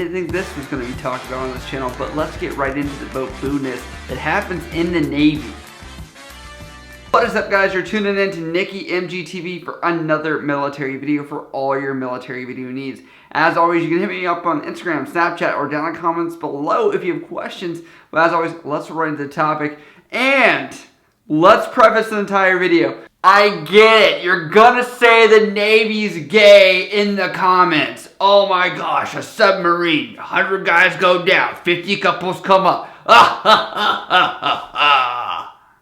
didn't think this was going to be talked about on this channel, but let's get right into the boat boo-ness that happens in the Navy. What is up, guys? You're tuning in to Nikki MGTV for another military video for all your military video needs. As always, you can hit me up on Instagram, Snapchat, or down in the comments below if you have questions. But as always, let's right into the topic. And let's preface the entire video. I get it. You're gonna say the Navy's gay in the comments. Oh my gosh, a submarine. 100 guys go down. 50 couples come up.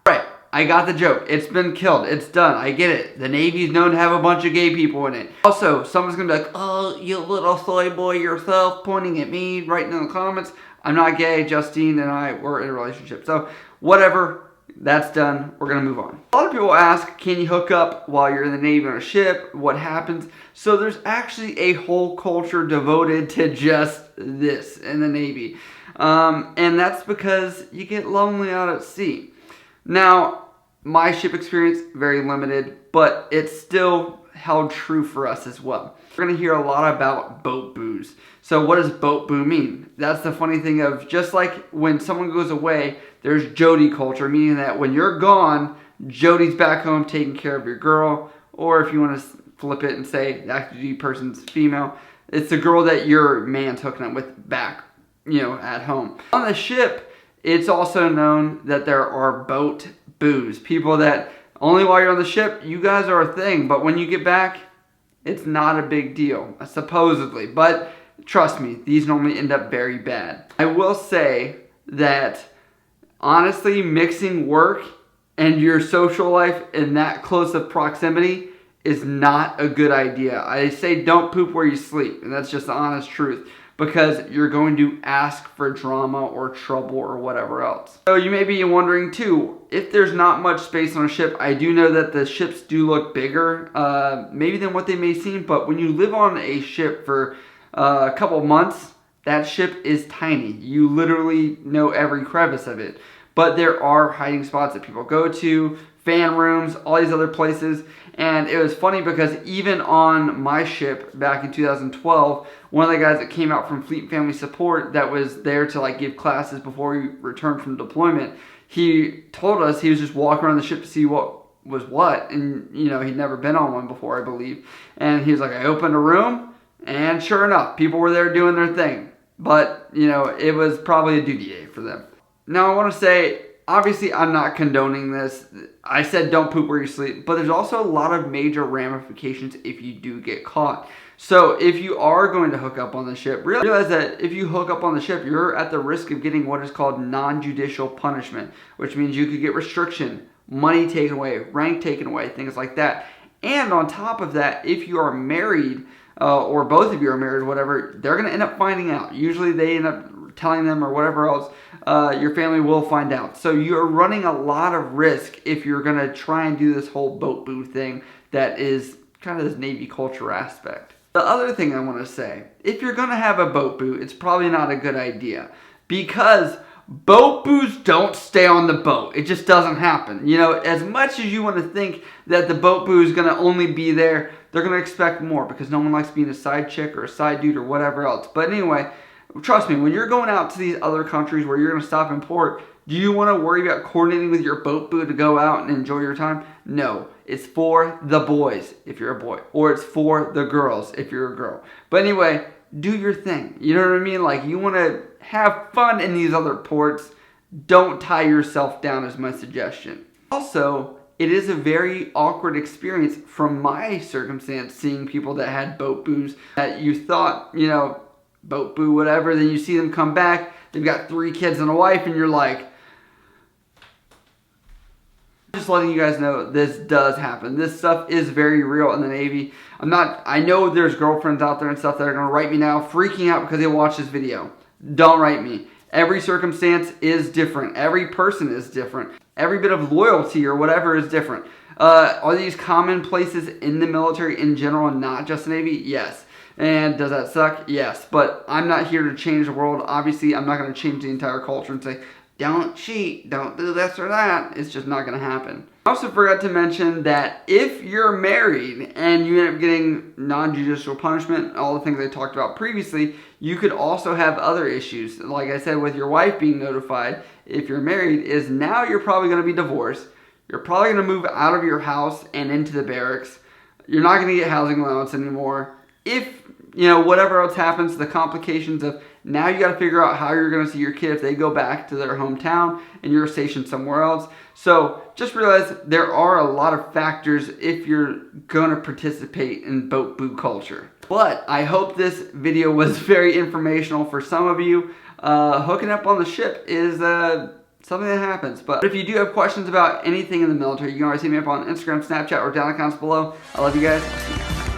Right, I got the joke. It's been killed. It's done. I get it. The Navy's known to have a bunch of gay people in it. Also, someone's gonna be like, oh, you little soy boy yourself, pointing at me, writing in the comments. I'm not gay. Justine and I were in a relationship. So, whatever. That's done. We're going to move on. A lot of people ask, can you hook up while you're in the Navy on a ship? What happens? So there's actually a whole culture devoted to just this in the Navy. And that's because you get lonely out at sea. Now, my ship experience, very limited, but it's still held true for us as well. We're going to hear a lot about boat boos. So what does boat boo mean? That's the funny thing of, just like when someone goes away, there's Jody culture, meaning that when you're gone, Jody's back home taking care of your girl. Or if you want to flip it and say the active duty person's female, it's the girl that your man's hooking up with back, at home. On the ship, it's also known that there are boat boos. People that only while you're on the ship, you guys are a thing. But when you get back, it's not a big deal, supposedly. But trust me, these normally end up very bad. I will say that, honestly, mixing work and your social life in that close of proximity is not a good idea. I say don't poop where you sleep, and that's just the honest truth, because you're going to ask for drama or trouble or whatever else. So you may be wondering too, if there's not much space on a ship, I do know that the ships do look bigger, maybe than what they may seem, but when you live on a ship for a couple months, that ship is tiny. You literally know every crevice of it. But there are hiding spots that people go to, fan rooms, all these other places. And it was funny because even on my ship back in 2012, one of the guys that came out from Fleet and Family Support that was there to give classes before we returned from deployment, he told us he was just walking around the ship to see what was what. And, he'd never been on one before, I believe. And he was like, I opened a room, and sure enough, people were there doing their thing. But, it was probably a duty day for them. Now, I want to say, obviously, I'm not condoning this. I said don't poop where you sleep, but there's also a lot of major ramifications if you do get caught. So, if you are going to hook up on the ship, realize that if you hook up on the ship, you're at the risk of getting what is called non-judicial punishment, which means you could get restriction, money taken away, rank taken away, things like that. And on top of that, if you are married, or both of you are married or whatever, they're going to end up finding out. Usually they end up telling them or whatever else, your family will find out. So you're running a lot of risk if you're going to try and do this whole boat boo thing that is kind of this Navy culture aspect. The other thing I want to say, if you're going to have a boat boo, it's probably not a good idea, because boat boos don't stay on the boat. It just doesn't happen. As much as you want to think that the boat boo is going to only be there, they're going to expect more, because no one likes being a side chick or a side dude or whatever else. But anyway, trust me, when you're going out to these other countries where you're going to stop in port, do you want to worry about coordinating with your boat boo to go out and enjoy your time? No. It's for the boys if you're a boy, or it's for the girls if you're a girl. But anyway, do your thing. You know what I mean? You want to have fun in these other ports. Don't tie yourself down is my suggestion. Also, it is a very awkward experience from my circumstance, seeing people that had boat boos that you thought, boat boo, whatever, then you see them come back, they've got 3 kids and a wife, and you're like, just letting you guys know this does happen. This stuff is very real in the Navy. I know there's girlfriends out there and stuff that are going to write me now freaking out because they watch this video. Don't write me. Every circumstance is different. Every person is different. Every bit of loyalty or whatever is different. Are these common places in the military in general and not just the Navy? Yes. And does that suck? Yes. But I'm not here to change the world. Obviously, I'm not going to change the entire culture and say, don't cheat, don't do this or that. It's just not going to happen. I also forgot to mention that if you're married and you end up getting non-judicial punishment, all the things I talked about previously, you could also have other issues. Like I said, with your wife being notified, if you're married, is now you're probably going to be divorced. You're probably going to move out of your house and into the barracks. You're not going to get housing allowance anymore. If, whatever else happens, the complications of now you got to figure out how you're going to see your kid if they go back to their hometown and you're stationed somewhere else. So just realize there are a lot of factors if you're going to participate in boat culture. But I hope this video was very informational for some of you. Hooking up on the ship is something that happens. But if you do have questions about anything in the military, you can always hit me up on Instagram, Snapchat, or down in the comments below. I love you guys.